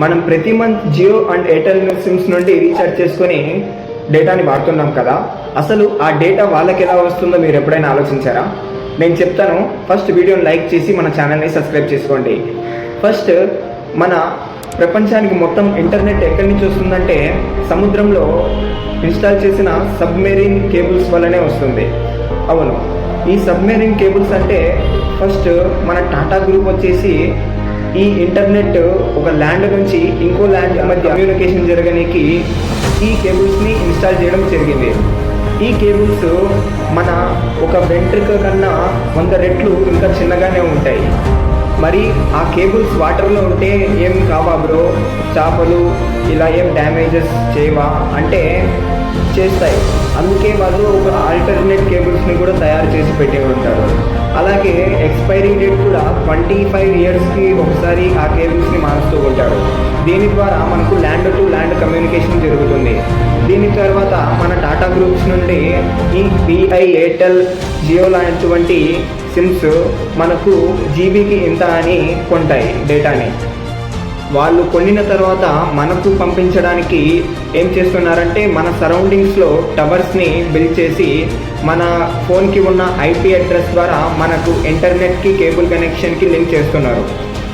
మనం ప్రతి month Jio and Airtel sims నుండి రీఛార్జ్ చేసుకొని డేటాని వాడుతున్నాం కదా, అసలు ఆ డేటా వాళ్ళకి ఎలా వస్తుందో మీరు ఎప్పుడైనా ఆలోచించారా? నేను చెప్తాను. ఫస్ట్ వీడియోని లైక్ చేసి మన ఛానల్ని సబ్స్క్రైబ్ చేసుకోండి. ఫస్ట్ మన ప్రపంచానికి మొత్తం ఇంటర్నెట్ ఎక్కడి నుంచి వస్తుందంటే సముద్రంలో ఇన్స్టాల్ చేసిన సబ్మెరీన్ కేబుల్స్ వల్లనే వస్తుంది. అవును, ఈ సబ్మెరీన్ కేబుల్స్ అంటే ఫస్ట్ మన టాటా గ్రూప్ వచ్చేసి ఈ ఇంటర్నెట్ ఒక ల్యాండ్ నుంచి ఇంకో ల్యాండ్ మధ్య కమ్యూనికేషన్ జరగడానికి ఈ కేబుల్స్ని ఇన్స్టాల్ చేయడం జరిగింది. ఈ కేబుల్స్ మన ఒక వెంట్రుక కన్నా 100 రెట్లు ఇంకా చిన్నగానే ఉంటాయి. మరి ఆ కేబుల్స్ వాటర్లో ఉంటే ఏం కావా బ్రో, చేపలు ఇలా ఏం డ్యామేజెస్ చేయవా అంటే చేస్తాయి. అందుకే వాళ్ళు ఒక ఆల్టర్నేట్ కేబుల్స్ని కూడా తయారు చేసి పెట్టి ఉంటారు. అలాగే ఎక్స్పైరీ డేట్ కూడా 25 ఇయర్స్కి ఒకసారి ఆ కేబుల్స్ని మారుస్తూ ఉంటారు. దీని ద్వారా మనకు ల్యాండ్ టు ల్యాండ్ కమ్యూనికేషన్ జరుగుతుంది. దీని తర్వాత మన టాటా గ్రూప్స్ నుండి ఈ విఐ, ఎయిర్టెల్, జియో లాంటి సిమ్స్ మనకు జీబీకి ఇంత అని కొంటాయి డేటాని. వాళ్ళు కొనిన తర్వాత మనకు పంపించడానికి ఏం చేస్తున్నారంటే మన సరౌండింగ్స్లో టవర్స్ని బిల్డ్ చేసి మన ఫోన్కి ఉన్న ఐపీ అడ్రస్ ద్వారా మనకు ఇంటర్నెట్కి కేబుల్ కనెక్షన్కి లింక్ చేస్తున్నారు.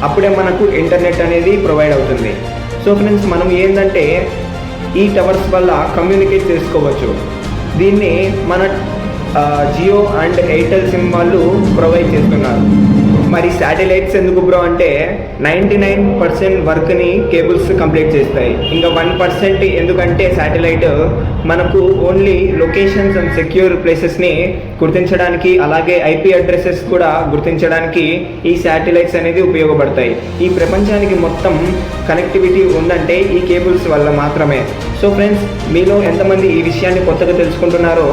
అప్పుడే మనకు ఇంటర్నెట్ అనేది ప్రొవైడ్ అవుతుంది. సో ఫ్రెండ్స్, మనం ఏంటంటే ఈ టవర్స్ వల్ల కమ్యూనికేట్ చేసుకోవచ్చు. దీన్ని మన జియో అండ్ ఎయిర్టెల్ సిమ్ వాళ్ళు ప్రొవైడ్ చేస్తున్నారు. మరి శాటిలైట్స్ ఎందుకు బ్రో అంటే 99% వర్క్ని కేబుల్స్ కంప్లీట్ చేస్తాయి. ఇంకా 1% ఎందుకంటే శాటిలైట్ మనకు ఓన్లీ లొకేషన్స్ అండ్ సెక్యూర్ ప్లేసెస్ని గుర్తించడానికి, అలాగే ఐపీ అడ్రసెస్ కూడా గుర్తించడానికి ఈ శాటిలైట్స్ అనేది ఉపయోగపడతాయి. ఈ ప్రపంచానికి మొత్తం కనెక్టివిటీ ఉందంటే ఈ కేబుల్స్ వల్ల మాత్రమే. సో ఫ్రెండ్స్, మీలో ఎంతమంది ఈ విషయాన్ని కొత్తగా తెలుసుకుంటున్నారో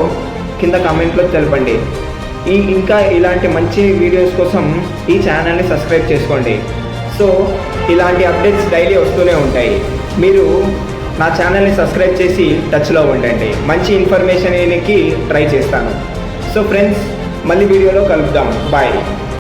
కింద కామెంట్లో తెలపండి. ఇంకా ఇలాంటి మంచి వీడియోస్ కోసం ఈ ఛానల్ని సబ్స్క్రైబ్ చేసుకోండి. సో ఇలాంటి అప్డేట్స్ డైలీ వస్తూనే ఉంటాయి. మీరు నా ఛానల్ని సబ్స్క్రైబ్ చేసి టచ్లో ఉండండి. మంచి ఇన్ఫర్మేషన్ ట్రై చేస్తాను. సో ఫ్రెండ్స్, మళ్ళీ వీడియోలో కలుద్దాం. బాయ్.